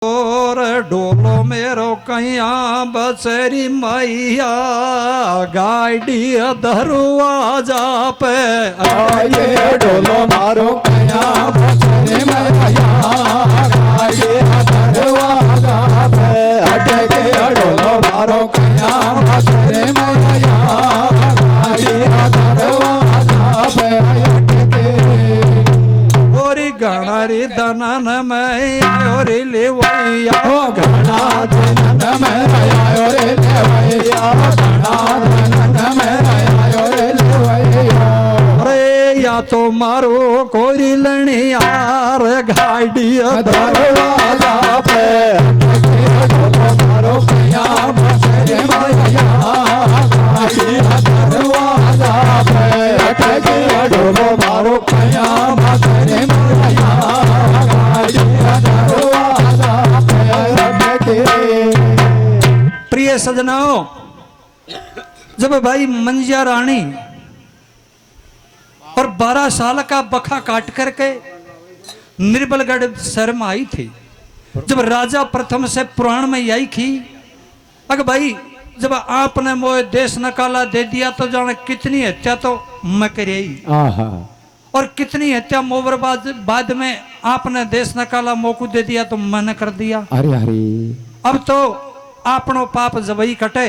और डोलो मेरो कैया बचरी मैया गाड़ी दरवाजा पे आइए डोलो मारो कैया बचरी मैया गाड़ी दरवाजा पे अटके डोलो मारो कैया बचरी मैया गाड़ी दरवाजा पे अटके गणारी दनन में और लेवैया घना धनन में आयो रे लेवैया घना धनन में आयो रे लेवैया अरे या तो मारो कोरी लणी यार गाड़ी दरवाजा पे मारो कैया बचरी मैया गाड़ी दरवाजा पे अटके डोलो मारो कैया बचरी मैया गाड़ी दरवाजा पे अटके। प्रिय सजनाओं, जब भाई मंजिया रानी और 12 साल का बखा काट करके निर्बलगढ़ शहर में आई थी, जब राजा प्रथम से पुराण में आई थी, अगर भाई जब आपने मोए देश नकाला दे दिया तो जाने कितनी हत्या तो मैं करी और कितनी हत्या मोवर बाद में आपने देश नकाला मोकू दे दिया तो मैंने कर दिया। अरे अरे अब तो आपनो पाप जबई कटे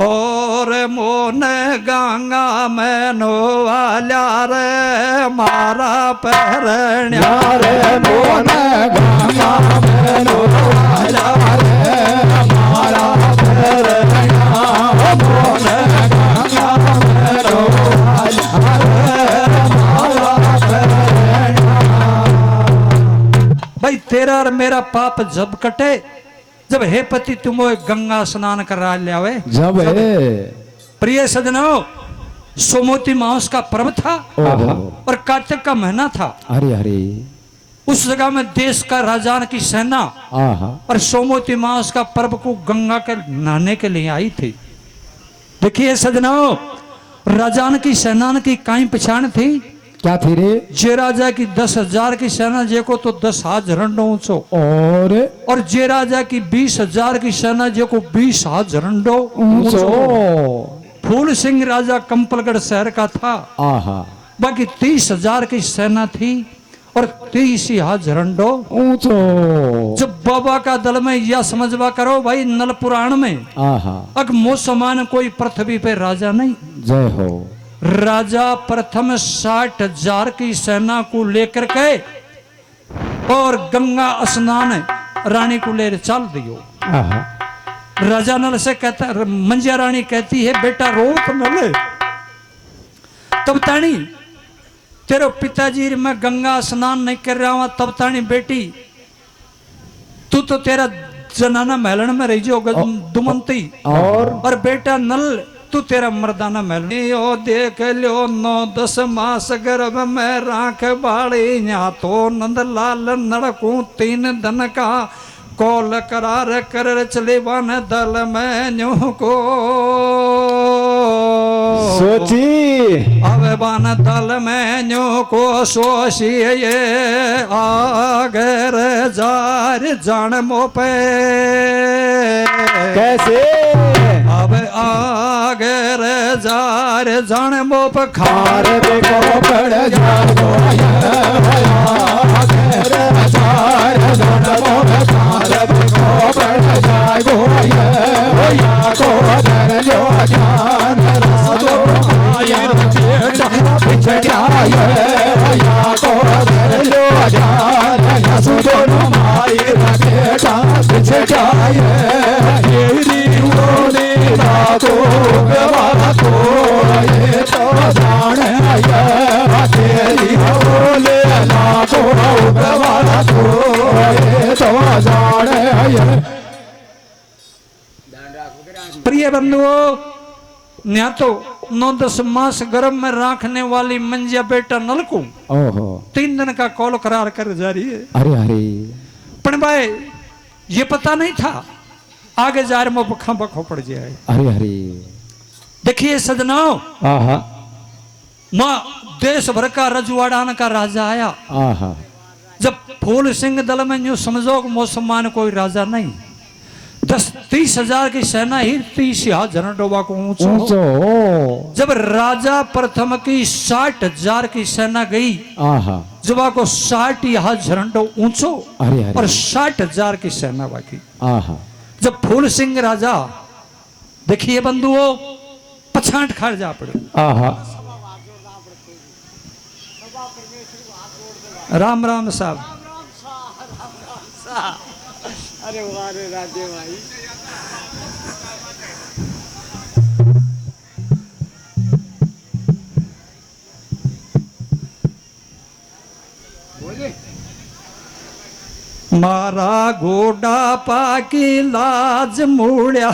और मोने गंगा में नोवाल्या रे मारा पहरण्या रे मोने गंगा में नोवाल्या रे मारा पहरण्या मोने गंगा में नोवाल्या रे मारा पहरण्या। भाई तेरा और मेरा पाप जब कटे जब हे पति तुम गंगा स्नान करा लियावे जब प्रिय सजनों, सोमवती मास का पर्व था और कार्तिक का महीना था। अरे अरे उस जगह में देश का राजान की सेना और सोमवती मास का पर्व को गंगा के नहाने के लिए आई थी। देखिए सजनों, राजान की सेना की काई पहचान थी क्या थी रे? जे राजा की 10,000 की सेना जेको तो 10,000 झंडो ऊंचो और जे राजा की 20,000 की सेना जेको 20,000 झंडो ऊंचो। फूल सिंह राजा कंपलगढ़ शहर का था, बाकी 30,000 की सेना थी और 30,000 झंडो ऊंचो। जब बाबा का दल में यह समझवा करो भाई, नल पुराण में अग मोसमान कोई पृथ्वी पे राजा नहीं। जय हो। राजा प्रथम 60,000 की सेना को लेकर के और गंगा स्नान रानी को ले चल दियो। राजा नल से कहता, मंजिया रानी कहती है बेटा रोत नल, तब तानी तेरे पिताजी मैं गंगा स्नान नहीं कर रहा हूं, तब तानी बेटी तू तो तेरा जनाना महलन में रह जाओगा दुमंती और बेटा नल तू तेरा मर्दाना महल ओ देख लो 9-10 मास गर्भ में राख बाड़ी या तो नंदलाल नड़कू 3 दिन का कौल करार कर चले वन दल में न्यू को सोची अब बन दल में न्यू को सोचिए आगर जार जान मोपे कैसे अब आगर जार जान मोप खार देखो पड़ जाओ आगर जार जान मोप खार देखो पड़ जाओ या को धर लो जान राजो आया बेटा बिछड़ा या को धर लो जान सुनो माई बेटा बिछड़ा तेरी ओने को गवारा को ये तो जाने तेरी ओले ना को गवारा को ये तो जाने। प्रिय बंधुओं, न्या तो 9-10 मास गर्भ में रखने वाली मंजिया बेटा नलकू 3 दिन का कौल करार कर जा रही है। अरे अरे पण भाई ये पता नहीं था आगे जा रहे में बखा बखो पड़ जाए। अरे अरे देखिए सजनाओ, मां देश भर का रजवाड़ान का राजा आया, जब फूल सिंह दल में यूं समझो कि मुसलमान कोई राजा नहीं, 10-30 हजार की सेना ही 30 हाथ झरनडोबा को ऊंचो। जब राजा प्रथम की 60,000 की सेना गई, जब को 60 हाथ झरनडो ऊंचो और 60,000 की सेना बाकी। जब फूल सिंह राजा देखिए बंधुओं पछाट खाड़ जा पड़े। राम राम साहब। अरे वाह रे राजे भाई। मारा गोडा पाकी लाज मुड़िया,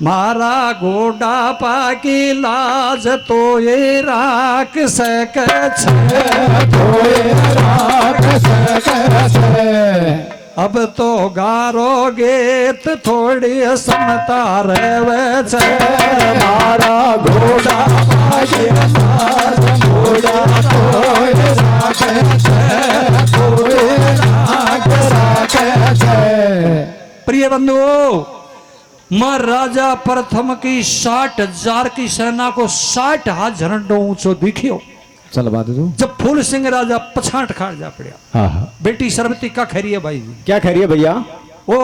मारा गोडा पाकी लाज तो ये राख सके तो ये राख सके। अब तो गारो गेत थोड़ी समता रहे छे। मारा घोड़ा पाके लाज मुड़िया तो ये राख सके। प्रिय बंधुओं, मैं राजा प्रथम की 60,000 की सेना को 60 हाथ झरनडो ऊंचो दिखियो। चल बात तू। जब फूल सिंह राजा पछाट खाड़ जा पड़ा। बेटी सरबती का खैरिए भाई जी। क्या खैरिए भैया? ओ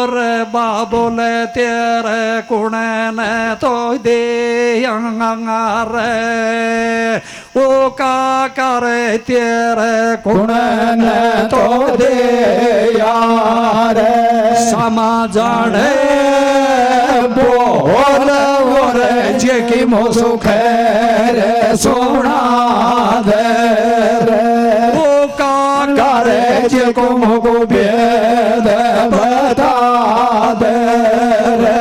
रे बाबोले तेरे कुणे ने तो दे रे, ओ का करे तेरे कुणे ने तो दे यार। समा जाने बोल रे जे की मोसु खैर सोना दे रे, ओ का करे जे को मोको भेद बता दे रे।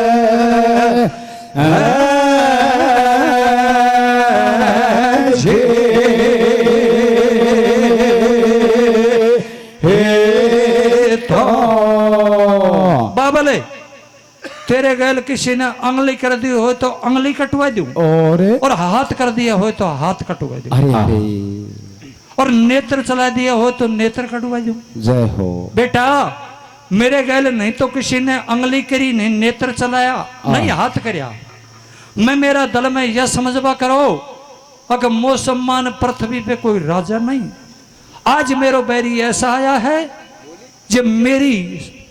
बाबले तेरे गैल किसी ने अंगली कर दी हो तो अंगली कटवा दूं, और हाथ कर दिया हो तो हाथ कटवा दूं। अरे अरे। और नेत्र चला दिया हो तो नेत्र कटवा दूं। जय हो बेटा। मेरे गैल नहीं तो किसी ने अंगली करी, नहीं नेत्र चलाया, नहीं हाथ करया। मैं मेरा दल में यह समझवा करो अगर मोसम्मान पृथ्वी पे कोई राजा नहीं। आज मेरो बैरी ऐसा आया है जब मेरी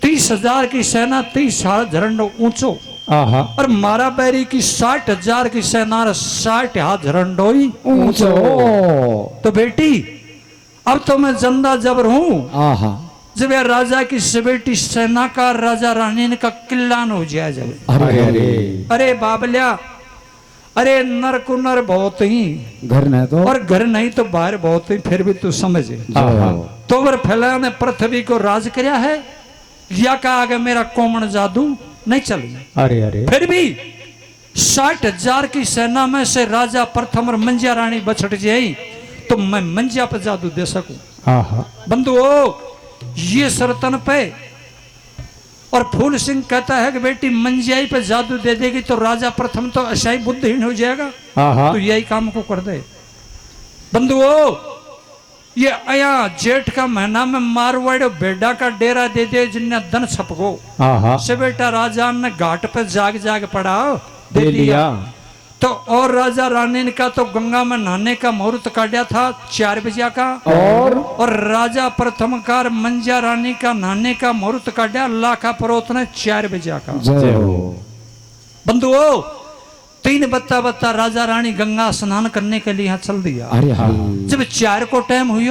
30,000 की सेना 30 हाथ झरनडो ऊंचो, और मारा बैरी की 60,000 की सेना 60 हाथ झरनडो ही ऊंचो। तो बेटी अब तो मैं जिंदा जबर हूं जब यह राजा की सवेटी सेना का राजा रानी का किल्लान हो जाए जब। अरे अरे अरे बाबल्या, अरे नर कुनर बहुत ही घर नहीं तो, और घर नहीं तो बाहर बहुत ही, फिर भी तू समझे। तो वर फैला ने पृथ्वी को राज करया है, या का आगे मेरा कोमण जादू नहीं चल। अरे अरे फिर भी 60,000 की सेना में से राजा प्रथम और मंजिया रानी बछट जाई तो मैं मंजिया पर जादू दे सकूं। बंधुओं, ये सरतन पे और फूल सिंह कहता है कि बेटी मंजियाई पे जादू दे देगी तो राजा प्रथम तो अशाई बुद्धिहीन हो जाएगा, तो यही काम को कर दे। बंधुओं, ये आया जेठ का महीना में मारवाड़ बेड़ा का डेरा दे दे जिन्ने धन छपगो से बेटा राजा ने घाट पे जाग जाग पड़ा दे दिया। तो और राजा रानी का तो गंगा में नहाने का मुहूर्त काटा था 4 बजे का, और राजा प्रथम कार मंजिया रानी का नहाने का मुहूर्त काटा लाखा परोत ने 4 बजे का। बंधुओं, 3 बत्ता राजा रानी गंगा स्नान करने के लिए यहाँ चल दिया। जब 4 को टाइम हुई,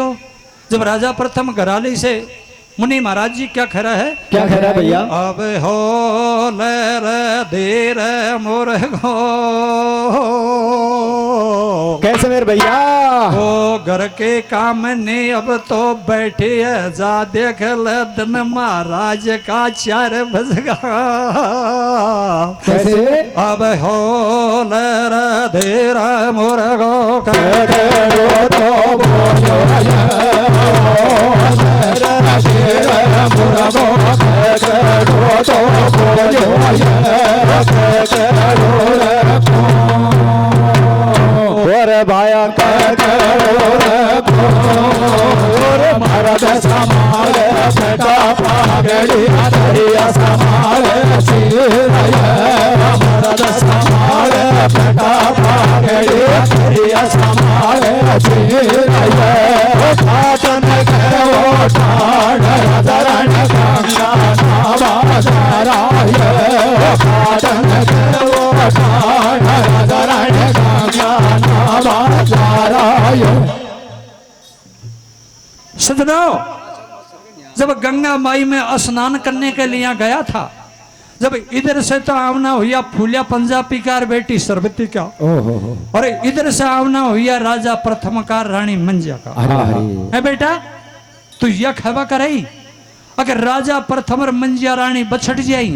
जब राजा प्रथम घराली से मुनि महाराज जी क्या खरा है? क्या खरा भैया? अब हो ले रे दे रे मोर गो, कैसे मेरे भैया? ओ घर के काम ने अब तो बैठे है, जा देख ले दिन महाराज का 4 बज गया। कैसे? अब हो ले रे दे रे मोर गो, भाया बेटा पागड़ी दरिया समारे सिरया मरद समारे बेटा पागड़ी दरिया समारे सिरया घाटन के वो ठाड़ धरण गंगा नावाराय घाटन के वो ठाड़ धरण गंगा नावाराय। सजनों, जब गंगा माई में स्नान करने के लिए गया था, जब इधर से तो आमना हुआ फूलिया पंजाबी कार बेटी सरबती का, और इधर से आमना हुआ राजा प्रथम कार रानी मंजिया का। है बेटा, तू यह खबा कराई अगर राजा प्रथम और मंजिया रानी बछड़ जाई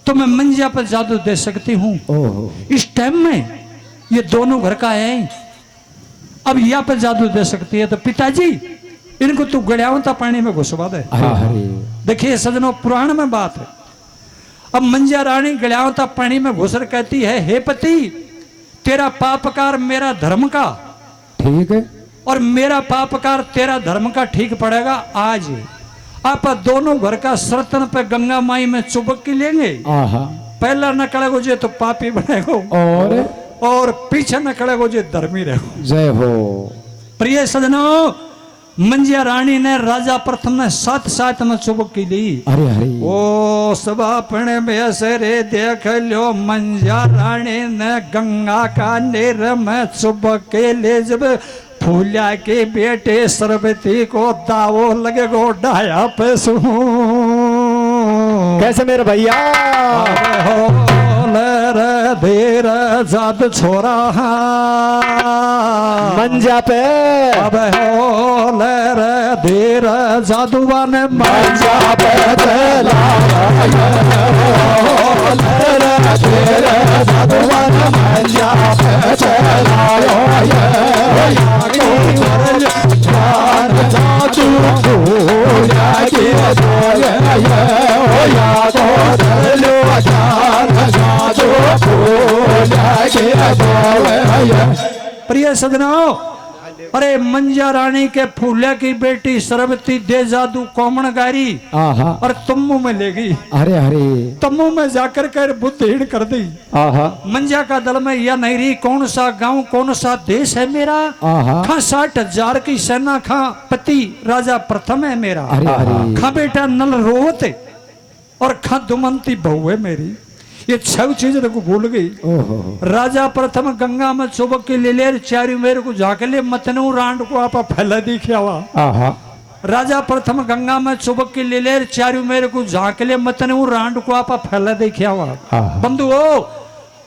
तो मैं मंजिया पर जादू दे सकती हूँ। इस टाइम में ये दोनों घर का है, अब यहाँ पर जादू दे सकती है, तो पिताजी इनको तू गड़ियावता पानी में घुसवा दे। देखिए सजनों, पुराण में बात है। अब मंजिया रानी गड़ियावता पानी में घुसर कहती है, हे पति, तेरा पापकार मेरा धर्म का ठीक है और मेरा पापकार तेरा धर्म का ठीक पड़ेगा। आज आप दोनों घर का सरतन पे गंगा माई में चुबक की लेंगे। पहला न कड़ेगो जे तो पापी बनेगो और पीछे न कड़ेगो जे धर्मी रहो। जय हो। प्रिय सजनों, मंजिया रानी ने राजा प्रथम ने साथ साथ में चुबक की ली। अरे अरे ओ सब अपने में से रे देख लो, मंजिया रानी ने गंगा का नीर में चुबक के ले, जब फूलिया के बेटे सरबती को दावो लगे गो डाया पे सू। कैसे मेरे भैया धीर जाद छोरा मंजा पे अब हो ले धीर जादुआ ने मंजा पे जादुआ ने मंजा पे चलायो जादू फूलिया के प्रिय सजनों, अरे मंजिया रानी के फूलिया की बेटी सरबती दे जादू कोमण गारी और तम्मू में ले गई। अरे अरे तम्मू में जाकर कर बुद्धिहीन कर दी। मंजिया का दल में यह नहीं रही, कौन सा गांव कौन सा देश है मेरा, खा 60,000 की सेना, खा पति राजा प्रथम है मेरा, खा बेटा नल रोवत और खा दुमंती बहू है मेरी। ये 6 चीज को भूल गई। राजा प्रथम गंगा में चुबक के ले ले, चारू मेरे को जाके ले मतनू रांड को आप फैला दिखावा। राजा प्रथम गंगा में चुबक के ले ले, चारू मेरे को जाके ले मतनू रांड को आप फैला दिखावा। बंधुओ,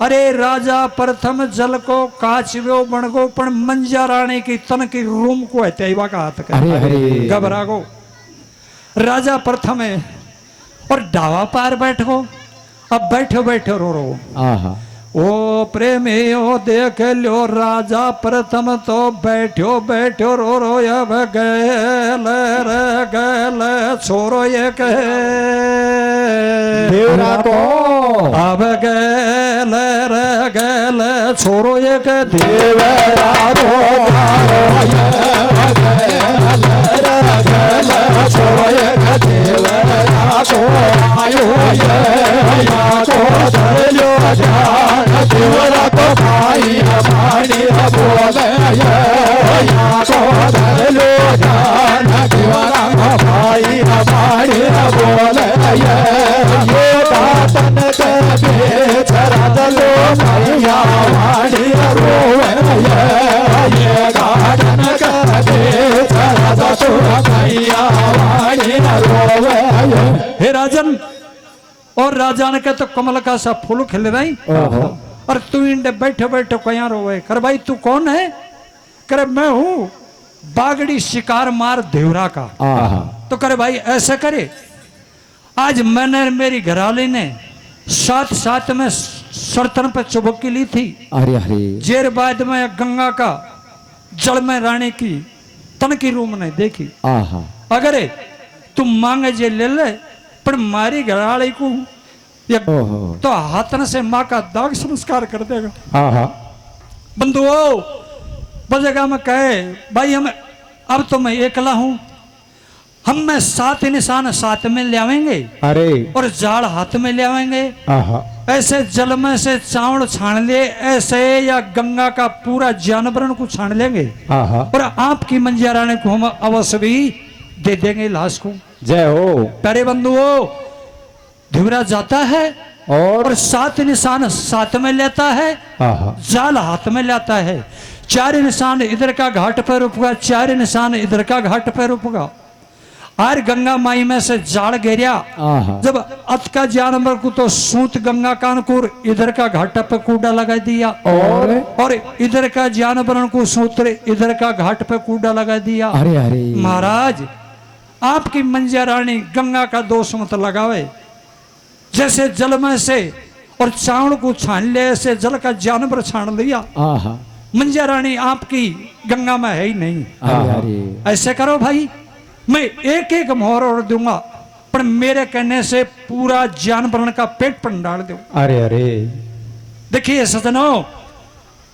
अरे राजा प्रथम जल को काचव्यो बन गो, पण मंजिया रानी की तन की रूम को है का हाथ कर घबरा गो। राजा प्रथम है और डावा पार बैठ गो। अब बैठो बैठो रो रो। ओ प्रेमियो देख लो, राजा प्रथम तो बैठो बैठो रो रो, अब गैल रे गैल छोरो ये कहे देवरा को, अब गैल रे गैल छोरो ये कहे देवरा को छोरो ये देवरा को आयो धर्यो ध्यान देवरा को भाई हमारी बोले धर्यो ध्यान देवरा को भाई हमारी बोले ये दातन के बेच रदलो भैया हमारी रोवे ये दातन के बेच रदलो भैया हमारी रोवे। हे राजन, और राजा ने कहा तो कमल का सा फूल खिल रही और तू इंडे बैठे बैठे कया रोवे। कर भाई तू कौन है? करे मैं हूँ बागड़ी शिकार मार देवरा का। तो करे भाई ऐसे करे, आज मैंने मेरी घराली ने साथ साथ में सरतन पे चुबकी ली थी। अरे अरे जेर बाद में गंगा का जल में रानी की तन की रूम नहीं देखी। अगर तुम मांगे जे ले ले, पर मारी घराली को तो हाथन से माँ का दाग संस्कार कर देगा। बंधुओं, बजेगा में कहे भाई हम अब तो मैं एकला हूं, हम में 7 निशान साथ में ले आवेंगे अरे और जाल हाथ में ले आवेंगे। आहा ऐसे जल में से चावल छान ले, ऐसे या गंगा का पूरा जानवरन को छान लेंगे आहा और आपकी मंजिया रानी को हम अवश्य भी दे देंगे लाश को। जय हो। प्यारे बंधुओं, ध्रुवराज जाता है और और 7 निशान साथ में लेता है, आहा जाल हाथ में लेता है। 4 निशान इधर का घाट पर रुपगा, 4 निशान इधर का घाट पर रुपगा। आर गंगा माई में से जाल घेरिया, आहा जब अत का जानवर को तो सूत गंगा कानपुर इधर का घाट पे कूड़ा लगा दिया और इधर का जानवर को सूत्र इधर का घाट पे कूड़ा लगा दिया। अरे अरे महाराज, आपकी मंजिया रानी गंगा का दोष मत लगावे। जैसे जल में से और चावल को छान ले, ऐसे जल का जानवर छान लिया। आहा मंजिया रानी आपकी गंगा में है ही नहीं। अरे अरे ऐसे करो भाई, मैं एक एक मोहर और दूंगा, पर मेरे कहने से पूरा जानवर का पेट पर डाल दो। अरे अरे देखिए सजनों,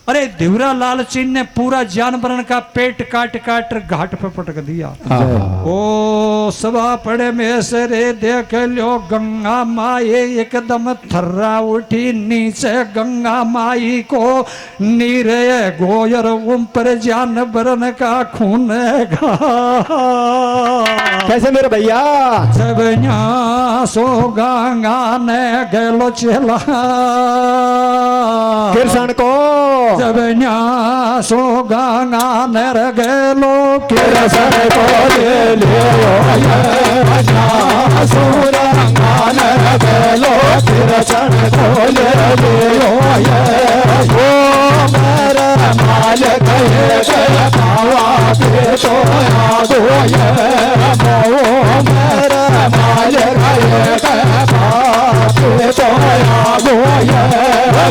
अरे ध्रुवरा लाल सिंह ने पूरा जानवर का पेट काट काट घाट पे पटक दिया। आहा ओ सभा पड़े में से रे देख लो गंगा माई एकदम थर्रा उठी नीचे। गंगा माई को नीरे गोयर ऊपर जानवरन का खून गा। कैसे मेरे भैया? जब सो गंगा ने गलो चला कृष्ण को जब सो गंगा ने गलो कृष्ण को ले लियो सूरंगान गलो कृष्ण को ले लियो ओ मेरा मालिक है पावा पे तो यादो ये ओ मेरा मालिक है पावा पे तो यादो ये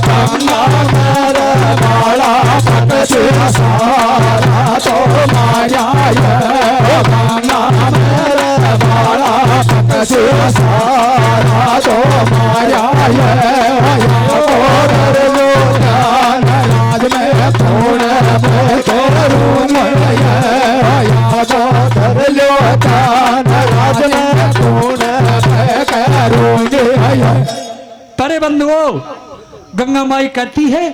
गंगा मेरा बाला पत से सारा तो माया ये गंगा मेरा बाला पत से सारा तो माया ये और लो ज्ञान राज में थोड़ा करूँ ये याद कर लो ज्ञान राज में थोड़ा करूँगी। परे बंधुओं, गंगा माई कहती है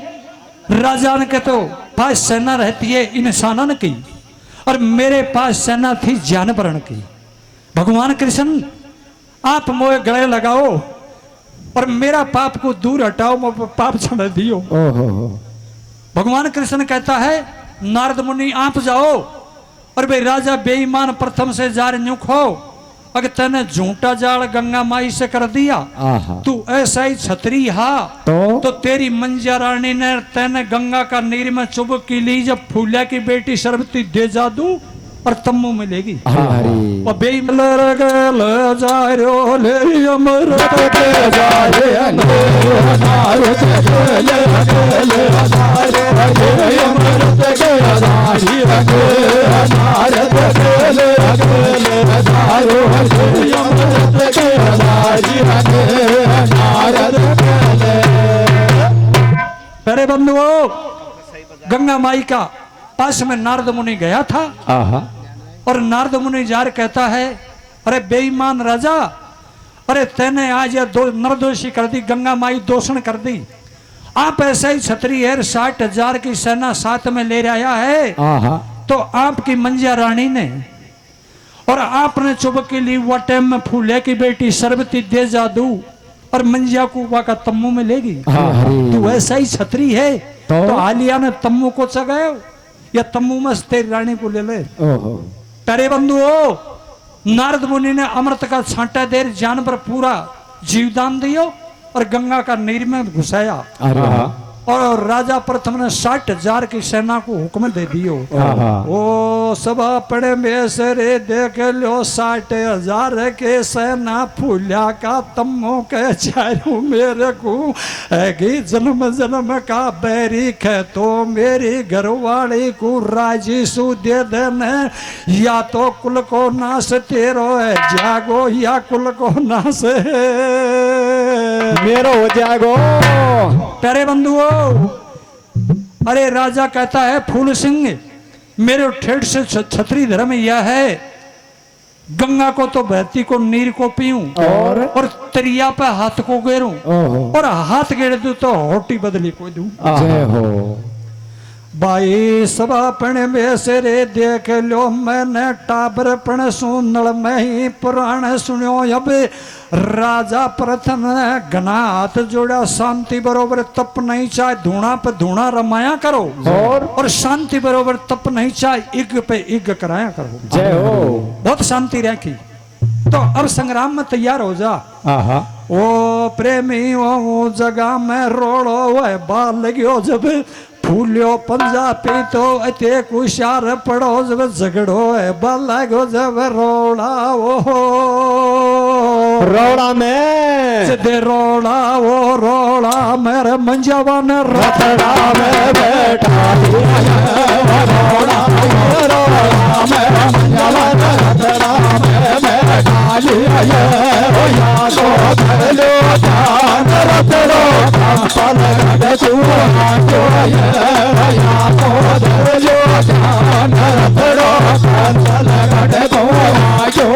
राजान के तो पास सेना रहती है इंसानन की, और मेरे पास सेना थी जानवरन की। भगवान कृष्ण, आप मोए गले लगाओ और मेरा पाप को दूर हटाओ, मुझ पाप छोड़ दियो। ओहो भगवान कृष्ण कहता है नारद मुनि आप जाओ और भाई राजा बेईमान प्रथम से जार न्यूख हो, अगर तने झूठा जाल गंगा माई से कर दिया, आहा तू ऐसा ही छतरी हा तो तेरी मंजिया रानी ने तेने गंगा का नीर में चुभ की ली, जब फूलिया की बेटी शरबती दे जादू और तम्मू मिलेगी। और बेईमान गल जा रो ले अमृत के जा रे नारद गले गले अमृत के जारी नारद गले गले दारो अमृत के जारी नारद गले। प्यारे बंधुओं, गंगा माई का पास में नारद मुनि गया था। आहा और नारद मुनि जार कहता है अरे बेईमान राजा, अरे तेने आज यह निर्दोषी कर दी, गंगा माई दोषण कर दी। आप ऐसे ही छतरी है, 60,000 की सेना साथ में ले आया है, आहा तो आपकी मंजिया रानी ने और आपने चुभ के लिए वटे में फूले की बेटी शरबती दे जादू और मंजिया को वहां का तम्मू में लेगी। तू ऐसा ही छतरी है तो आलिया ने तम्मू को चगाओ या तम्मू में तेरी रानी को ले ले। प्यारे बंधुओं, नारद मुनि ने अमृत का छांटा देर जानवर पूरा जीवदान दियो और गंगा का नीर में घुसाया। और राजा प्रथम ने 60,000 की सेना को हुक्म दे दियो। ओ सभा पड़े में से रे देख लो 60,000 के सेना फूलिया का तम्मो के चारू मेरे को है जन्म जन्म का बैरी खे, तो मेरी घरवाली को राजी सु दे देने, या तो कुल को नाश तेरो है जागो या कुल को नाश मेरो हो जागो। प्यारे बंधुओं, अरे राजा कहता है फूल सिंह, मेरे ठेठ से छतरी धर्म यह है गंगा को तो बहती को नीर को पीऊं और तरिया पे हाथ को गेरूं और हाथ गेड़ दूं तो होटी बदली को दूं। जय हो बाई सब अपने बेसे रे देख लो मैंने टाबर पण सुनल में ही पुराण सुनियो। अब राजा प्रथम घना हाथ जोड़ा शांति बरोबर तप नहीं चाहे धूणा पे धूणा रमाया करो और शांति बरोबर तप नहीं चाहे इग पे इग कराया करो। जय हो बहुत शांति रखी। तो अब संग्राम में तैयार हो जा। आहा ओ प्रेमी ओ जगह में रोड़ो वह बाल लगियो जब फूलियो पंजाबी तो अते कुशार पड़ो जब झगड़ो है बाल लगो जब रोड़ा ओ रोड़ा में सिद्धे रोड़ा वो रोड़ा मेरे मंजवा ने रतड़ा में बैठा रोड़ा रोड़ा मेरा जवान रतड़ा में बैठा लिया ओ यादो धर लो जान रतड़ो कंपल गड़ तू आजो यादो धर लो जान रतड़ो कंपल गड़ तू आजो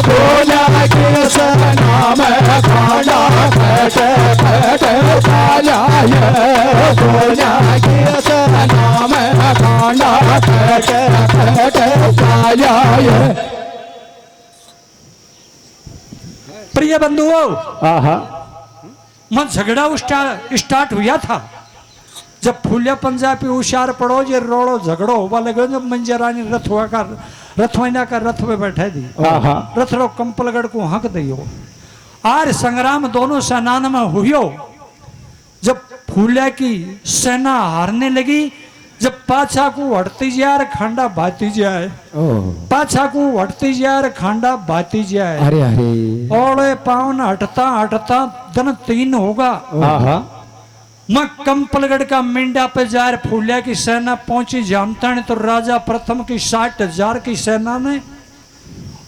बोला के सनाम खाना बैठे बैठे चाला बोला के सनाम खाना बैठे बैठे चाला। प्रिय बंधुओं आहा मैं झगड़ा स्टार्ट हुआ था जब फूलिया पंजाबी होशियार पड़ो जे रोड़ो झगड़ो होवा लगे जब मंजरानी रथवाइना का रथ पे बैठे दी रथड़ो कंपलगढ़ को हक दियो। आर संग्राम दोनों सेना में हुयो। जब फूलिया की सेना हारने लगी जब पाछा को हटती जाए खांडा भाती जाए पाछा को हटती जाए खांडा भाती जाए। अरे अरे ओले पावन हटता हटता दिन 3 होगा। मैं कंपलगढ़ का मिंडा पे जार फूलिया की सेना पहुंची जानता नहीं तो राजा प्रथम की 60,000 की सेना ने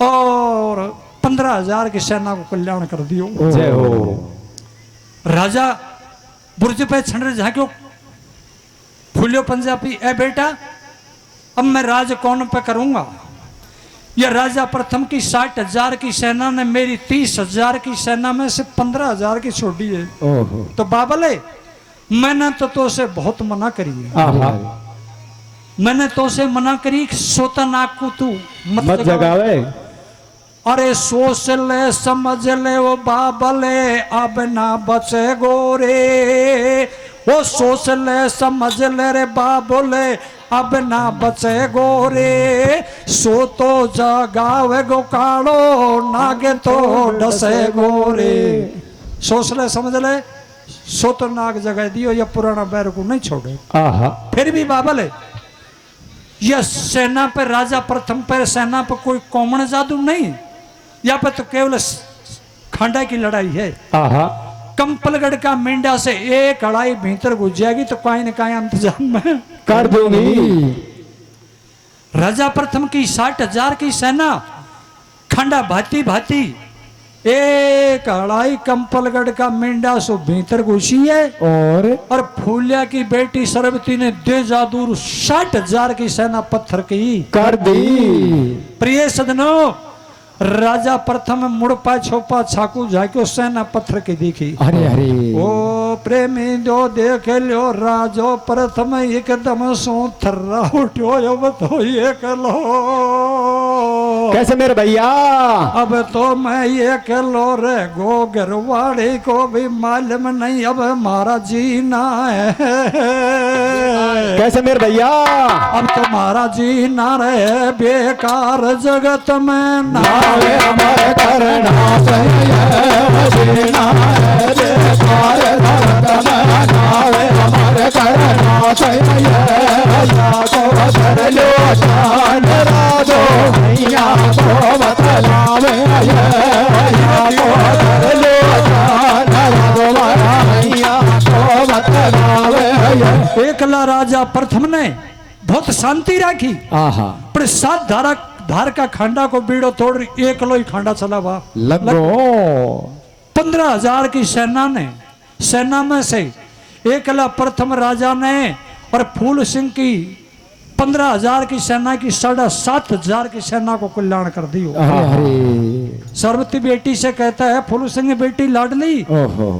और 15,000 की सेना को कल्याण कर दियो। जय हो राजा बुर्ज पे छंडर झांक्यो फूलियो पंजाबी ए बेटा अब मैं राज कौन पे करूंगा। यह राजा प्रथम की 60,000 की सेना ने मेरी 30,000 की सेना में से 15,000 की छोड़ी है। तो बाबले मैंने तो से बहुत मना करी है। मैंने तो से मना करी सोता नाक को तू मत जगावे। अरे सोच ले समझ ले वो बाबले अब ना बचे गोरे वो सोच ले समझ ले रे बाबले अब ना बचे गोरे सो तो जगावे गो कालो नागे तो डसे गोरे। सोच ले समझ ले सो तो नाग जगा दियो या पुराना बैर को नहीं छोड़े। फिर भी बाबल है यह सेना पर राजा प्रथम पर सेना पर कोई कॉमन जादू नहीं यहाँ पर तो केवल खांडा की लड़ाई है। कंपलगढ़ का मिंडा से एक लड़ाई भीतर घुस जाएगी तो कहीं न कहीं इंतजाम में कर दूंगी। राजा प्रथम की 60,000 की सेना खंडा भाती भाती एक लड़ाई कंपलगढ़ का मिंडा सो भीतर घुसी है और फूलिया की बेटी सरबती ने दे जादूर 60,000 की सेना पत्थर की कर दी। प्रिय सदनों राजा प्रथम मुड़पा छोपा छाकू झाक्यो सेना पत्थर की देखी। अरे अरे ओ प्रेमी जो देख लो राजो प्रथम एकदम सो थर्रा उठो अब तो ये कलो कैसे मेरे भैया अब तो मैं ये कलो रे गो घरवाड़ी को भी मालूम नहीं अब हमारा जीना है। कैसे मेरे भैया अब तुम्हारा जीना रहे बेकार जगत में नावे हमारे करना जीना है बेकार जगत में नावे हमारे करना को धर लो जान राजो भैया को बतलावे को धर लो जान राजो भैया को बतलावे। एकला राजा प्रथम ने बहुत शांति रखी पर 7 धार का खांडा को बीड़ो तोड़ एक लो ही खांडा चला हुआ लगो 15,000 की सेना में से एकला प्रथम राजा ने और फूल सिंह की 15,000 की सेना की 7,500 की सेना को कल्याण कर दियो। अरे अरे सरवती बेटी से कहता है फुल सिंह बेटी लाडली, ओहो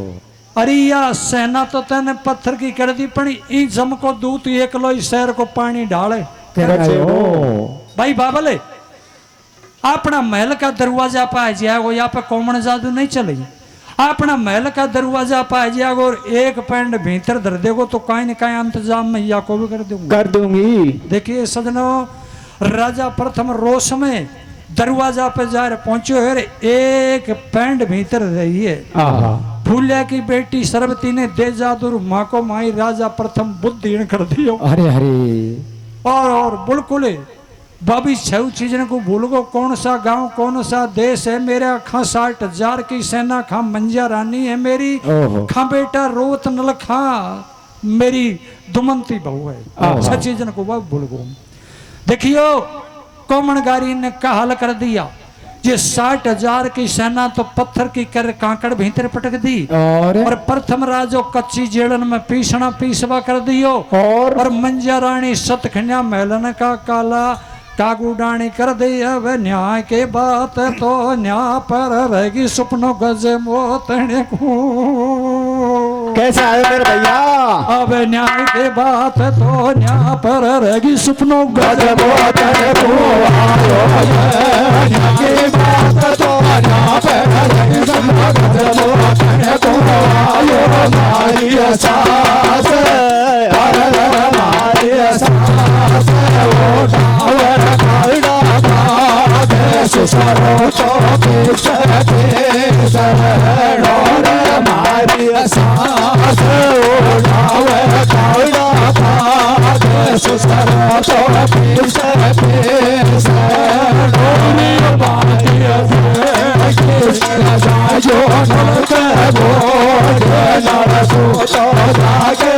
अरे या सेना तो तेने पत्थर की कर दी पण ई जम को दूत एक लोई शहर को पानी डाले। भाई बाबले अपना महल का दरवाजा पाए जाएगो, यहाँ पे कौमन जादू नहीं चलेगी। अपना महल का दरवाजा पाए जाएगो और एक पैंड भीतर धर देगो तो कहीं न कहीं इंतजाम मैं या को भी कर दूंगी। देखिए सजनों, राजा प्रथम रोष में दरवाजा पे जा रहे पहुंचे है, एक पैंड भीतर रही है। फूलिया की बेटी सरवती ने दे जादू माँ को माई राजा प्रथम बुद्धिहीन कर दियो। अरे अरे और बिल्कुल बाबी छह चीजों को भूल गो, कौन सा गांव कौन सा देश है मेरा, खा 60,000 की सेना, खा मंजा रानी है मेरी, खा बेटा रोत नल, खा मेरी दुमंती बहू है। छह चीजों को बाबू भूल गो। देखियो कोमणगारी ने कहाल कर दिया, ये 60,000 की सेना तो पत्थर की कर कांकड़ भीतर पटक दी और प्रथम राजो कच्ची जेड़न में पीसवा कर दियो और मंजा रानी सतखन्या मेलन का काला कागुडानी कर दी। अब न्याय के बात तो न्याय पर रहेगी सुपनों गज मोतने को। कैसे आए मेरे भैया? अब न्याय के बात तो न्याय पर रहेगी सुपनों गज मोतने को। न्याय के बात तो न्याय पर रहेगी सुपनों गज मोतने को। आयो हमारी सास हमारी सास वो डावर खाड़ा खाड़े सुसरो तो पीछ पीछ डोर हमारी सास वो डावर खाड़ा खाड़े सुसरो तो पीछ पीछ डोरी हमारी सास जो नलक बोझ नरसो तो जागे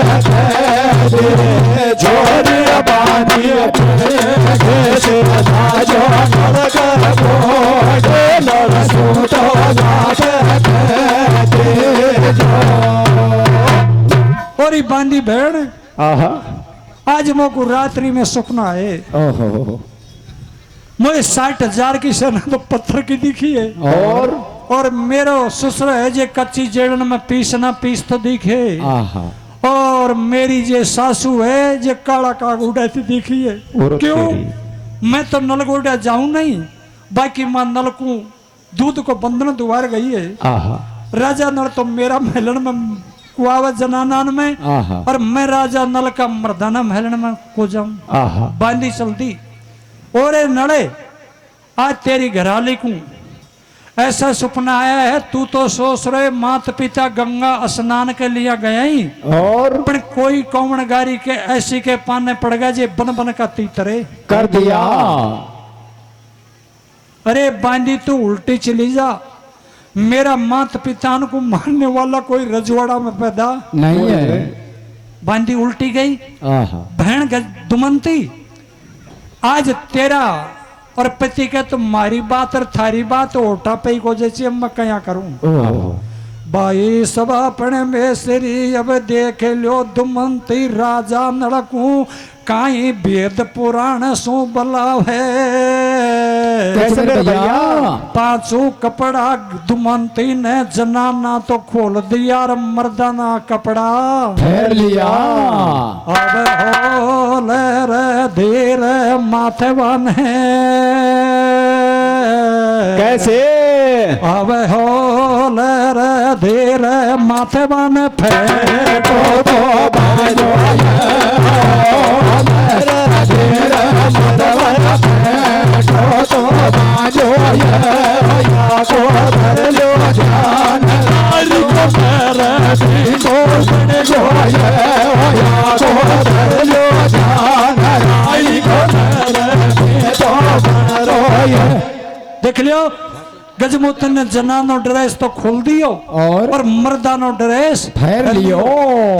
जोरी बानी जो नलक बोझ नरसो तो जागे। और ये बांदी भेड़ आज मोको रात्रि में सपना है, मुझे 60,000 की सेना तो पत्थर की दिखी है और मेरा ससुर है जे कच्ची जेड़न में पीस तो दिखे और मेरी जे सासू है जे काला कागुड़ा दिखी है। क्यों? मैं तो नलगोड़ा जाऊं नहीं, बाकी मां नलकू दूध को बंधन दुआर गई है। राजा नल तो मेरा महलन में कुआवत जनानान में और मैं राजा नल का मर्दाना महलन में को जाऊं। बांधी चलती और नड़े आज तेरी घराली को ऐसा सपना आया है, तू तो सोच रहे मात पिता गंगा स्नान के लिए गया ही और पर कोई कौमणगारी के ऐसी के पाने पड़ गया जे बन बन का तीतरे कर दिया। अरे बांदी तू उल्टी चली जा, मेरा मात पिता को मारने वाला कोई रजवाड़ा में पैदा नहीं है। बांदी उल्टी गई, बहन दुमंती आज तेरा और पति के तुम्हारी बात और थारी बात ओटा पे को जैसे मैं क्या करूं। बाई सब अपने में श्री अब देख लो दुमंती राजा नड़कू काई वेद पुराण सो बलाव है। पांचों कपड़ा दुमंती ने जनाना तो खोल दिया और मर्दाना कपड़ा फेर लिया। अब हो ले रे धीरे माथे बने कैसे? अब हो ले रे धीरे माथे बने फेंको तो बाजो देख लियो गजमोतन ने जनानो ड्रेस तो खोल दियो और मर्दानो ड्रेस फेर लियो,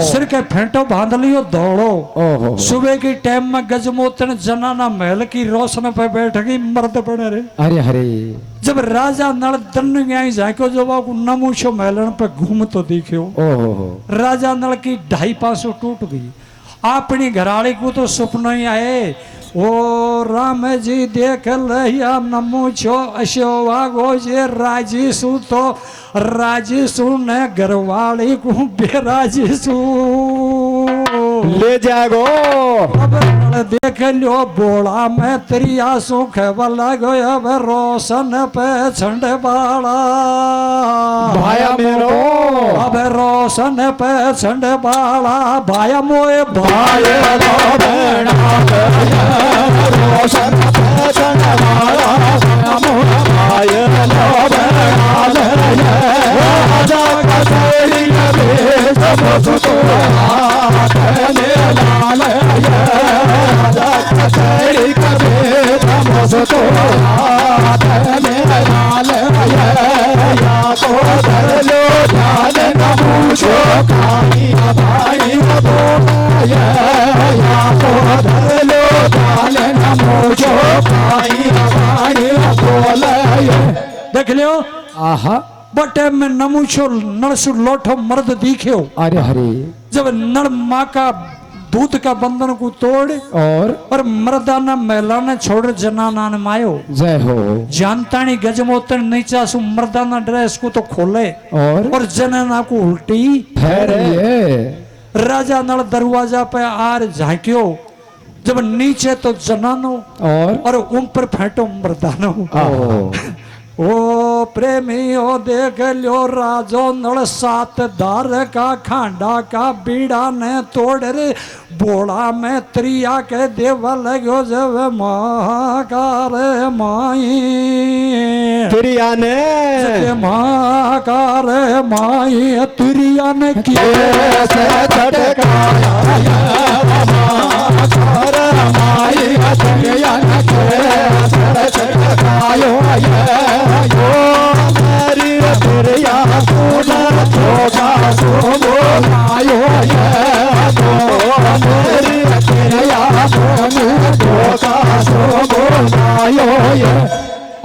सिर के फेंटो बांध लियो, दौड़ो। सुबह की टाइम में गजमोतन जनाना महल की रोशन पे बैठ गई, मर्द बने रे। अरे हरे जब राजा नल दन गया जाके जब नमूशो महलन पे घूम तो दिखियो, राजा नल की 2.5 पासों टूट गई अपनी घराली को तो सपनो ही आए। ओ राम जी देख लिया नमो छो अशो वागो जे राजी सु तो राजी सु ने घरवाली को बेराजी सु ले जागो अब देख लो बोला मैं त्रिया सुख वाला गया रोशन पे छंड बाला भाया मेरो अब रोशन पे छंड बाला भाया मोए भाई रोशन फैशन वाला भाय लो बेड़ाल राजा का तेरी कभी सब तो ले लाल राजा का तेरी कभी सब तो ले लाल या तो धर लो ध्यान न पूछो खाई भाई तो या तो धर लो ध्यान न पूछो खाई भाई बोले देख लियो आहा बटे में नमूछो नरसु लोठो मर्द दिख्यो। अरे हरे जब नर माँ का दूध का बंधन को तोड़ और मर्दाना महिलाने छोड़ जनाना ने मायो जय हो जानतानी गजमोतन नीचा सु मर्दाना ड्रेस को तो खोले और जनाना को उल्टी ठहरे। राजा नल दरवाजा पे आर झांक्यो जब नीचे तो जनानो और ऊपर फेंटो मर्दानो। ओ प्रेमियों देख लो राजो नल सात दार का खांडा का बीड़ा ने तोड़ रे बोला में त्रिया के देवा लगो जब महाकार माई त्रिया ने महाकार माई त्रिया ने कैसे छटकाया महाकार माई त्रिया ने कैसे छटकायो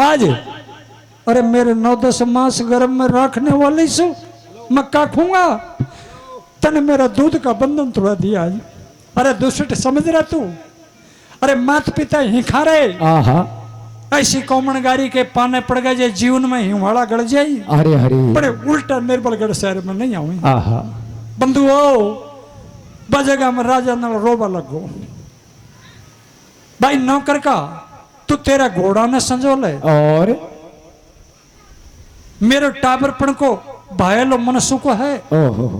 आज अरे मेरे 9-10 मास गर्भ में रखने वाली सु मैं काटूंगा तने मेरा दूध का बंधन तोड़ा दिया आज। अरे दुष्ट समझ रहा तू अरे माता पिता ही खा रहे ऐसी कौमनगारी के पाने पड़ गए जे जीवन में हिवाड़ा गड़ जाये। अरे हरे बड़े उल्टा निर्बलगढ़ शहर में नहीं आऊँ बंधुओ बजेगा में राजा न रोबा लगो भाई नौकर का तू तेरा घोड़ा ने संजोले और मेरे टाबरपन को भाईलो मनसु को है।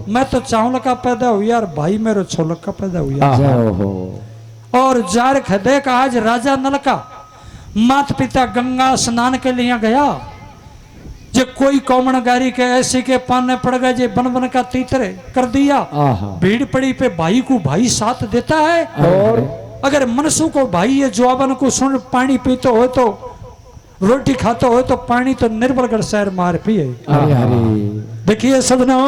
मैं तो चावल का पैदा हुआ यार भाई मेरे छोलक का पैदा हुआ और जार खदे का आज राजा नल का माता पिता गंगा स्नान के लिए गया जे कोई कौमनगारी के ऐसे के पाने पड़ गए जे बन बन का तीतरे कर दिया। भीड़ पड़ी पे भाई को भाई साथ देता है और अगर मनसू को भाई ये जवाबन को सुन पानी पीते हो तो रोटी खाते हो तो पानी तो निर्बलगढ़ शहर मार पिए। देखिए सदनो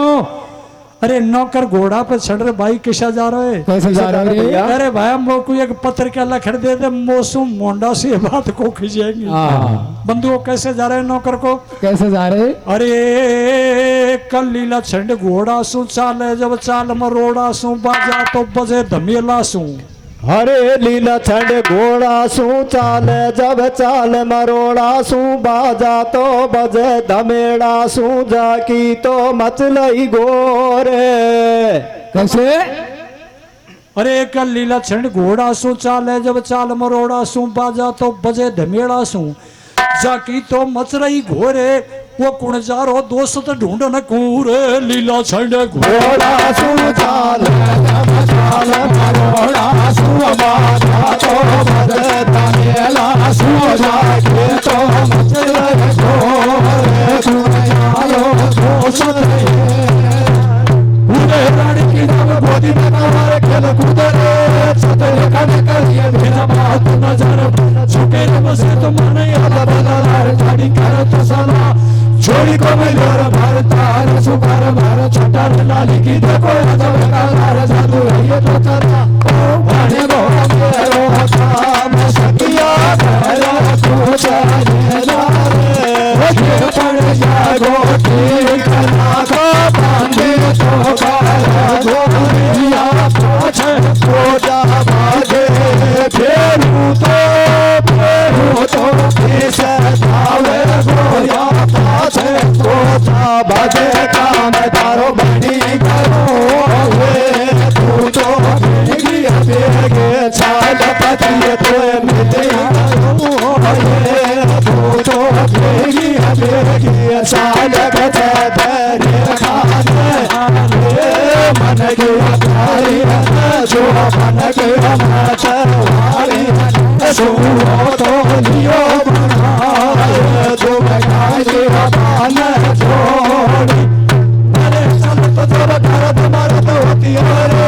अरे नौकर घोड़ा पे चढ़ रहे भाई किसा जा रहे कैसे जा रहे भैया? अरे भाई हम लोग को एक पत्र क्या लखड़ दे दे मौसम मोंडा से बात को खींचेंगे। बंधुओं कैसे जा रहे नौकर को कैसे जा रहे? अरे कल लीला छंड घोड़ा सु चाले जब चाल मरोड़ा सु बाजा तो बजे धमेला सु। हरे लीला छंड घोड़ा सू चाले जब चाल मरोड़ा सू बाजा तो बजे धमेड़ा सू जाकी तो मचलई गोरे। कैसे? अरे कल लीला छंड घोड़ा सू चाले जब चाल मरोड़ा सू बाजा तो बजे धमेड़ा सू जाकी तो मच रही घोरे वो कुणजारो दोस्त ढूंढन कूरे लीला छंड घोड़ा सू चाल चाल मरोड़ा सू बाजा तो बजे धमेड़ा सू जाकी तो मचलई गोरे कुणजारो दोस्त रानी की नाम गोदी में हमारे खेल कूदे सतरे खाने का ये मेरा बात नजर झुके से तो मन याद बदलार गाड़ी कर तो सला छोड़ी को मिलो भारत सुपर भारत छोटा लाली की देखो जब कालार जादू है ये तो चला ओ भाने गो मेरो काम सकिया भला तू चले ना रे पड़ जागो ठीक ना को बांधे तो बाजे काम तारो बनी करो तू तो भीगी बेगे छाल पतिए तो मिले तू तो भीगी बेगे छाल गजे तेरे खाने मन के प्यारी जो मन के माचवारी सो तो लियो बनाए जो गाय बान जोड़ी अरे चल तो जरा कर तुम्हारा तो होती रे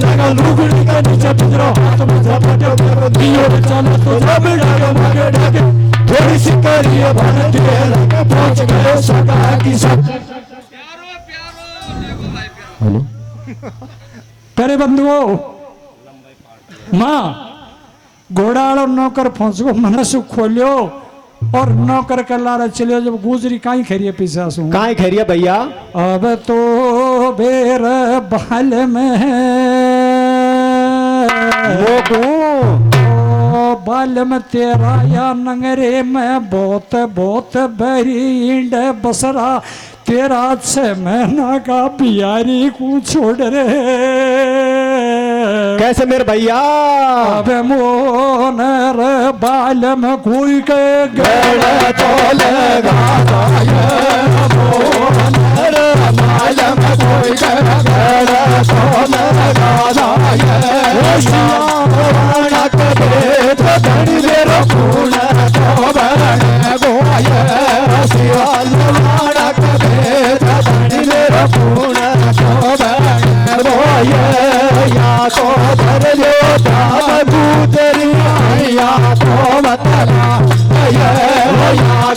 लगा लुगड़ी के नीचे पिंजरो हाथ में झपटे दियो चल तो जब डागे मगे डागे थोड़ी सी करिए बन के लगे पहुंच गए सगा की सब हेलो करे बंधुओं माँ घोड़ाड़ो नौकर फंसो मनसु खोलियो और नौकर के लारा चलियो जब गुजरी काई खेरिए पीछा सु काई खेरिए भैया अब तो बेर बाल में वो बाल में तेरा या नंगरे में बहुत बहुत बरींड बसरा तेरा 6 महीना का बियारी को छोड़ रहे कैसे मेरे भैया अब मोन रे बाल में कोई के गड़ तो लगा मोन रे बाल में कोई गड़ तो लगा राणा के बेट धनी मेरो फूल तो बरण गोय शिवाल राणा के बेट धनी मेरो फूल तो बरण गोय या तो धर लो दाम गुजरी या तो मतला या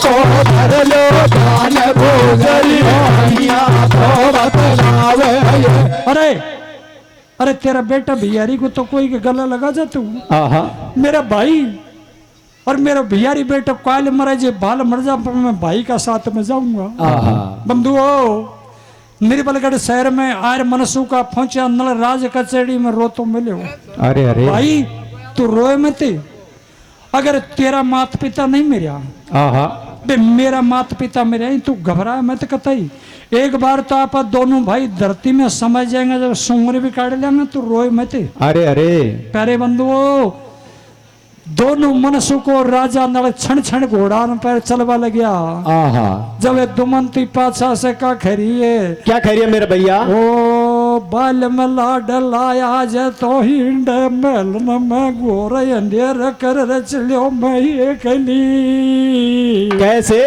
तो धर लो दान गुजरी या तो मतलावे अरे अरे तेरा बेटा बिहारी को तो कोई के गला लगा जा तू मेरा भाई और मेरा बिहारी बेटा काल मरा जे बाल मर जा पर मैं भाई का साथ में जाऊंगा बंधुओं निर्बलगढ़ शहर में आर मनसू का पहुंचा नल राज कचहरी में रो तो मिले अरे अरे भाई तू रोए मत अगर तेरा माता पिता नहीं मेरा बे मेरा माता पिता मेरे तू घबराए मत कतई एक बार तो आप दोनों भाई धरती में समझ जाएंगे जब सूंगर भी काट लेंगे तो रोए मत अरे अरे प्यारे बंधुओं दोनों मनसू को राजा नल क्षण क्षण घोड़ा पर चलवा लग्या जब दुमंती पाछा से का खरीए क्या खरीए मेरे भैया ओ बाल में लाड लाया जे तो हिंड मेल में गोर अंधेर कर चलो मैं एकली कैसे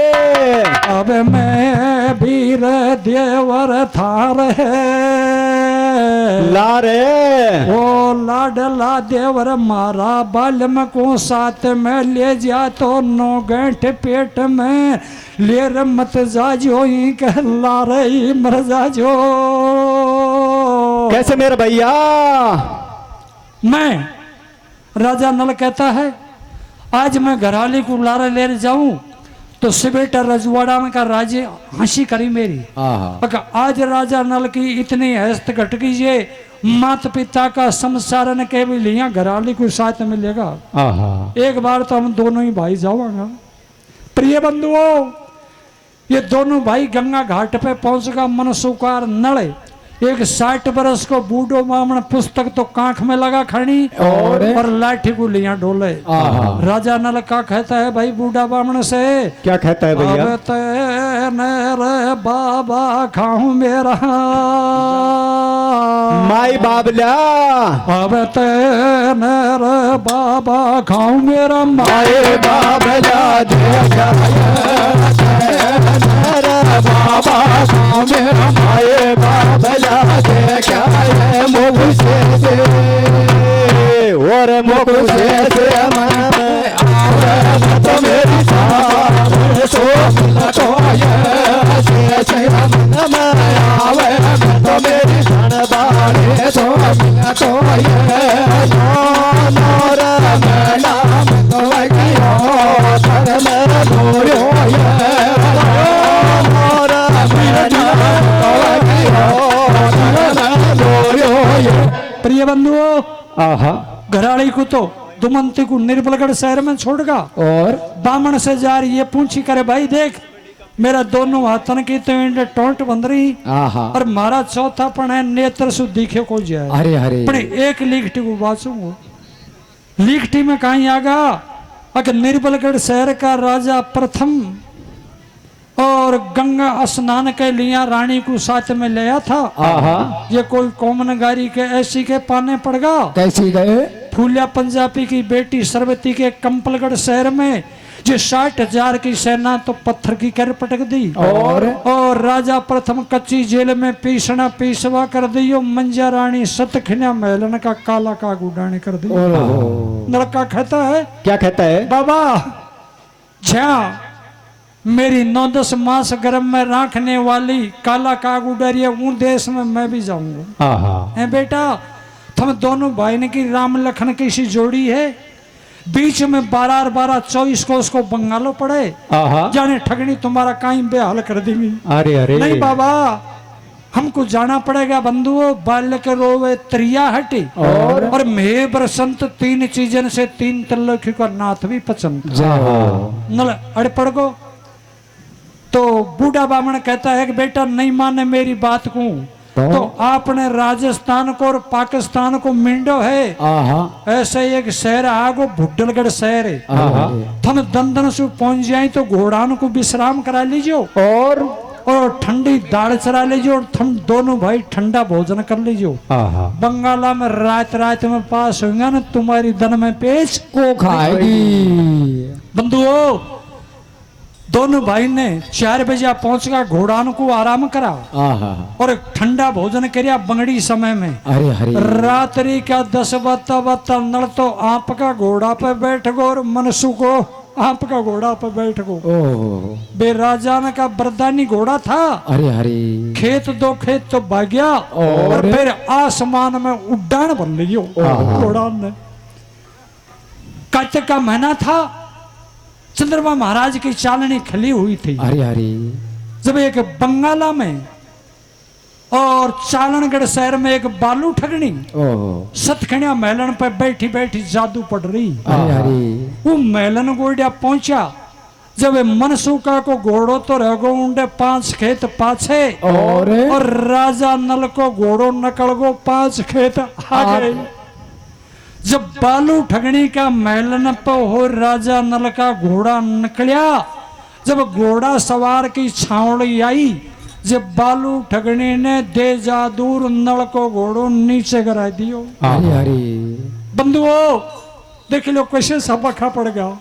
अब मैं वीर देवर थार है ला रे ओ लाडला देवर मारा बाल में को साथ में ले जा तो 9 घंटे पेट में लेर मत जाजो ही कहला रही मर जाजो कैसे मेरे भैया मैं राजा नल कहता है आज मैं घराली को लारा ले जाऊं तो सिबेटा रजवाड़ा में का राजे हंसी करी मेरी आज राजा नल की इतनी हस्त घट गई ये माता पिता का संसारन के भी लिया घराली को साथ मिलेगा एक बार तो हम दोनों ही भाई जाऊंगा प्रिय बंधुओं ये दोनों भाई गंगा घाट पे पहुंचगा मनसुकार नल एक 60 बरस को बूढ़ो बामण पुस्तक तो कांख में लगा खड़ी और लाठी को लिया डोले राजा नल का कहता है भाई बूढ़ा बामण से क्या कहता है भैया अब रे बाबा खाऊं मेरा माई बाबला अब रे बाबा खाऊं मेरा माई बाबला बाबा खाऊं मेरा माई बाबला क्या है मोगु से और मोगु से मन में आवे तो मेरी सो तो ये से मन में आवे तो मेरी सन बारे तो ये नोर मेला तो गयो तर में गोयो ये नोर मेला तो गयो प्रिय बंधुओं घराड़ी को तो दुमंती को निर्बलगढ़ शहर में छोड़गा और बामण से जा रही ये पूछी करे भाई देख मेरा दोनों हाथन की तो इंड टोंट बंद रही आहा और मारा चौथा पण है नेत्र सु दिखे को जाए अरे अरे पण एक लिखटी को बाचूंगा लिखटी में कहीं आगा अगर निर्बलगढ़ शहर का राजा प्रथम और गंगा स्नान के लिए रानी को साथ में लिया था। आहा ये कोई कौमनगारी के ऐसी के पाने पड़गा कैसी गए फूलिया पंजाबी की बेटी सरवती के कंपलगढ़ शहर में जो 60,000 की सेना तो पत्थर की कर पटक दी और राजा प्रथम कच्ची जेल में पीसना पीसवा कर दियो मंजा रानी सतखिना मेलन का काला का गुडाने कर दियो। लड़का कहता है क्या कहता है बाबा झा मेरी 9-10 मास गर्भ में रखने वाली काला काग उडरिया उन देश में मैं भी जाऊंगा। आहा बेटा तुम दोनों भाई ने की राम लखन की सी जोड़ी है बीच में 12-12-24 को उसको बंगालो पड़े आहा जाने ठगनी तुम्हारा कहीं बेहाल कर देंगी। अरे अरे नहीं बाबा हमको जाना पड़ेगा बंधुओं बाल्य के रोवे त्रिया हटी और मे बरसंत 3 चीजन से 3 तल्लोकी का नाथ भी पसंद नल अड़पड़ गो। तो बूढ़ा बामण कहता है कि बेटा नहीं माने मेरी बात को तो आपने राजस्थान को और पाकिस्तान को मिंडो है ऐसे एक शहर आगो भुड्डलगढ़ शहर है थम दंदन से पहुंच जाए तो घोड़ान को विश्राम करा लीजिए और ठंडी दाल चरा लीजिए और थम दोनों भाई ठंडा भोजन कर लीजिए। बंगाला में रात में पास होगा ना तुम्हारी दन में पेच को खाएगी। बंधुओं दोनों भाई ने 4 बजे पहुंचकर घोड़ान को आराम करा और ठंडा भोजन करिया बंगड़ी समय में। अरे अरे रात्रि का 10 बता नल तो आप का घोड़ा पे बैठ गो और मनसू को आप का घोड़ा पे बैठ गो। बे राजान का बरदानी घोड़ा था। अरे अरे खेत 2 खेत तो भाग्या और फिर आसमान में उड्डान बन लियो घोड़ा ने। कार्तिक का महीना था चंद्रमा महाराज की चालनी खली हुई थी। अरे अरे जब एक बंगाला में और चालनगढ़ शहर में एक बालू ठगनी सतखिया मेलन पर बैठी बैठी जादू पड़ रही। अरे अरे वो मेलन गोडिया पहुंचा जब मनसूका को घोड़ो तो रहो उंडे 5 खेत पाछे और राजा नल को घोड़ो नकल गो 5 खेत आगे। जब बालू ठगनी का मेलन पे हो राजा नल का घोड़ा निकलिया जब घोड़ा सवार की छावड़ी आई जब बालू ठगनी ने दे जादूर नल को घोड़ो नीचे गिरा दियो। बंधुओं देख लो कैसे सबका पड़ गया।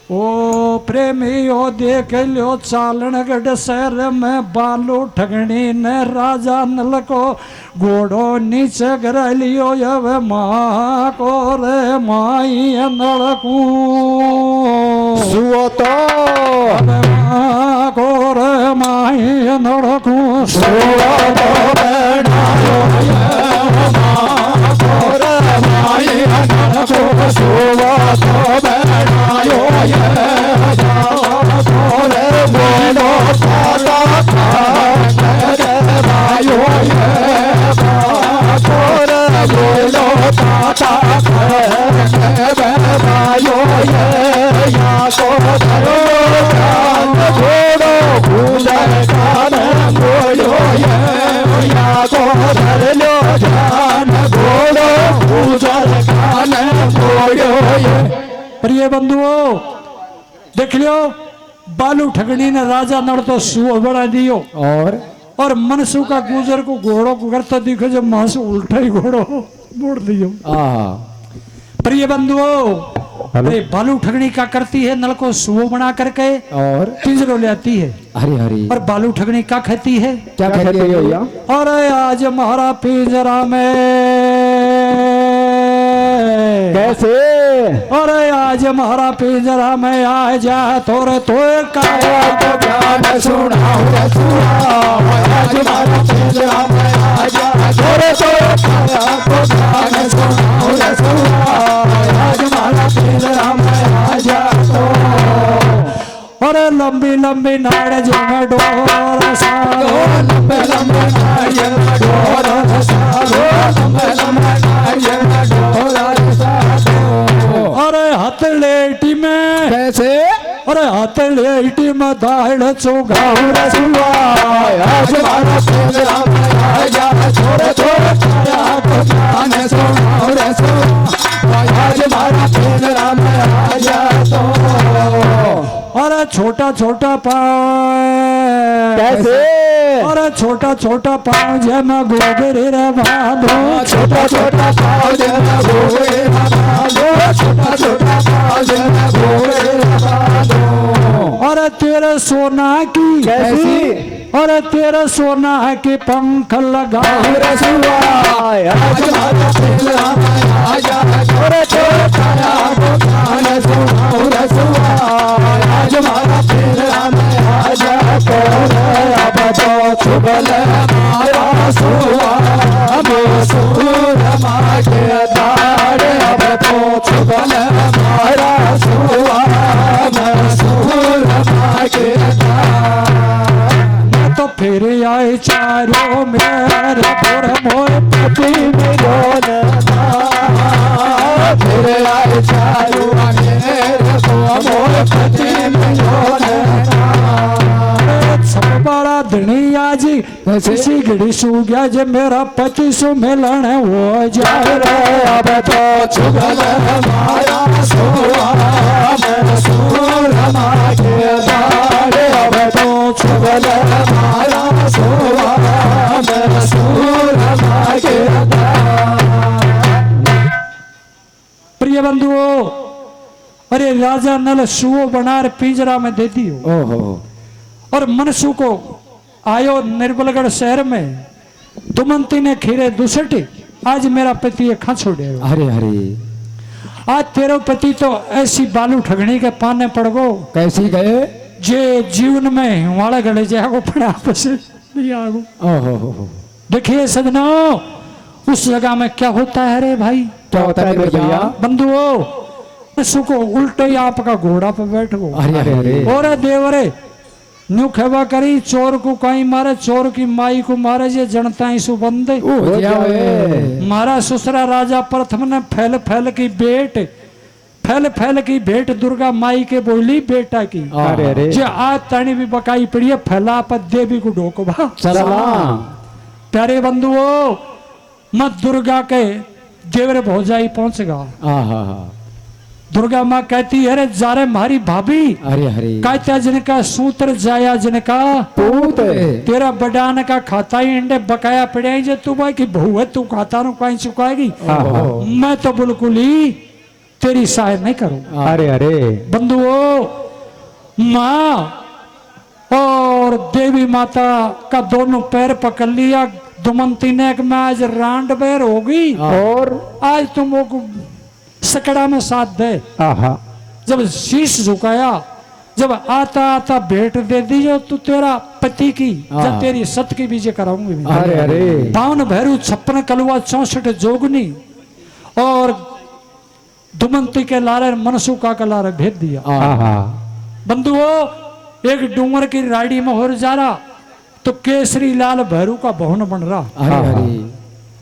ओ प्रेमी ओ देख लो चालनगढ़ शहर में बालू ठगनी ने राजा नल को घोड़ो नीचे गिरा लियो अब माँ को रे माई नल को सुओ तो माँ को रे माई नल को सुओ तो बैठायो माँ को रे माई नल को सुओ तो बैठायो प्रिय बंधुओं देख लो बालू ठगनी ने राजा नड़ तो सुओ बना दियो और मनसू का गुजर को घोड़ो को करता दिखो जब वहां से उल्टा ही घोड़ो मोड़ दियो। प्रिय बंधुओं अरे बालू ठगनी क्या करती है नल को सुओ बना करके और पिंजरों ले आती है। हरी हरी और बालू ठगनी क्या कहती है क्या कहती है भैया अरे आज हमारा पिंजरा में कैसे अरे आज हमारा पिंजरा में आ जा थोड़े तो काया तो ज्ञान सुनाओ आज हमारा पिंजरा में आ जा थोड़े तो काया तो ज्ञान सुनाओ आज हमारा पिंजरा में आ जा तो अरे लंबी लंबी नाड़ जो में डोर सालो लंबे लंबे नाड़ डोर सालो लंबे लंबे नाड़ डोर सालो अरे हथलेटी में कैसे अरे हथलेटी में दाड़ चौगाओ रसुआ आज मारा पिंजरा में आजा छोड़ छोड़ छाया को जाने सुनाओ रसुआ आज मारा पिंजरा में आजा तो अरे छोटा छोटा पाँव कैसे अरे छोटा छोटा पाँव जे मैं गोगरे रे बांधो छोटा छोटा पाँव जे मैं गोगरे रे बांधो छोटा छोटा पाँव जे मैं गोगरे रे बांधो अरे तेरे सोना की कैसी अरे तेरे सोना के पंख लगाओ रसुआ आज मारा पिंजरा में आजा छोड़ छोड़ छाया को जाने सुनाओ रसुआ आज मारा पिंजरा में आजा कौन अब तो चुगल मारा सुआ मसूर माके दाड़ अब तो चुगल मारा सुआ मसूर माके तो फिर आए चारों मेरे पुर मोए पति मिलोन फिर आए चारू मेरे को मोर पति मिलोन सब बड़ा धनी आज किसी घड़ी सू गया जे मेरा पति सु मिलन हो जाए रे अब तो चुगल मारा सुआ मसूर माके दाड़ अब तो चुगल मारा सुआ मसूर माके प्रिय बंधुओं अरे राजा नल सुओ बना पिंजरा में दे दियो ओहो और मनसू को आयो निर्बलगढ़ शहर में दुमंती ने खीरे दुसटी आज मेरा पति ये खा छोड़े अरे अरे आज तेरा पति तो ऐसी बालू ठगनी के पाने पड़ गो कैसी गए जे जीवन में वाला गले जागो पड़ा आपस नहीं आगो ओहो देखिए सजना उस जगह में क्या होता है रे भाई क्या होता है भैया बंधुओं मनसू को उल्टे ही आपका घोड़ा पे बैठ गो अरे अरे और देवरे न्यू खेवा करी चोर को कहीं मारे चोर की माई को मारे जे जनता ही सु बंदे मारा ससुरा राजा प्रथम ने फैल फैल की भेंट दुर्गा माई के बोली बेटा की अरे अरे जे आज तानी भी बकाई पड़ी है फैला पर देवी को ढोको भा सलाम प्यारे बंधुओं मत दुर्गा के देवरे भौजाई पहुंचेगा दुर्गा माँ कहती है रे जा रे मारी भाभी अरे अरे कहता जिनका सूत्र जाया जिनका पूत तेरा बडान का खाता ही इंडे बकाया पड़े जे तू भाई की बहू है तू खाता नु कहीं चुकाएगी मैं तो बिल्कुल ही तेरी सहाय नहीं करूं अरे अरे बंधुओं माँ और देवी माता का दोनों पैर पकड़ लिया दुमंती ने एक में आज रांड बेर होगी और आज तुम वो सकड़ा में साथ दे जब शीश झुकाया जब आता आता भेंट दे दीजिए तो तेरा पति की जब तेरी सत की बीजे कराऊंगी अरे अरे 52 भैरू 56 कलुआ 64 जोगनी और दुमंती के लारे मनसुका का लारे भेज दिया बंधुओं एक डूंगर की राड़ी में हो जा रहा तो केसरी लाल भैरू का भवन बन रहा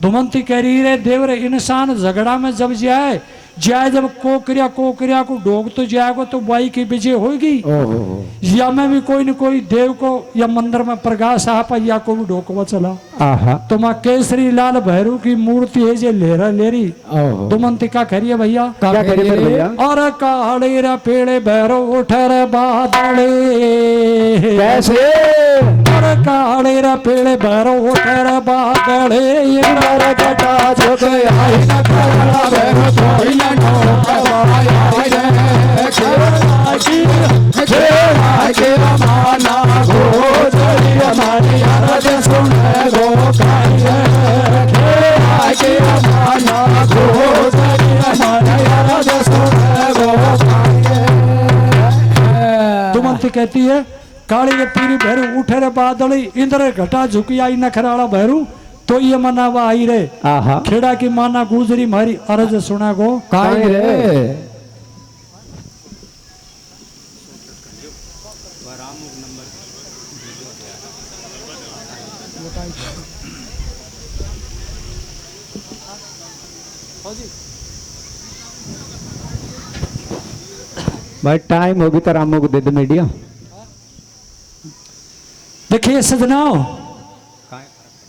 दुमंती कह रही रे देवरे इंसान झगड़ा में जब जाए जब कोकरिया को डोग तो जाएगा तो बाई की विजय होगी या मैं भी कोई न कोई देव को या मंदिर में प्रकाश आप या को भी डोकवा चला तो माँ केसरी लाल भैरू की मूर्ति है जे लेरा लेरी दुमंती का करिए भैया और काले रा पेड़े भैरो उठे रे बादले कैसे और काले रा पेड़े भैरो उठे रे बादले ये घटा जो आई न करा भैरो कोई दुमंती कहती है काली पीरी भैरू उठे रे बादली इंद्र घटा झुकी आई नखराला भैरू तो ये मनावा आई रे खेड़ा की माना गुजरी मारी अरज सुना गो काई रे भाई टाइम होगी तो रामो को दे दे मीडिया देखिए सजनाओ,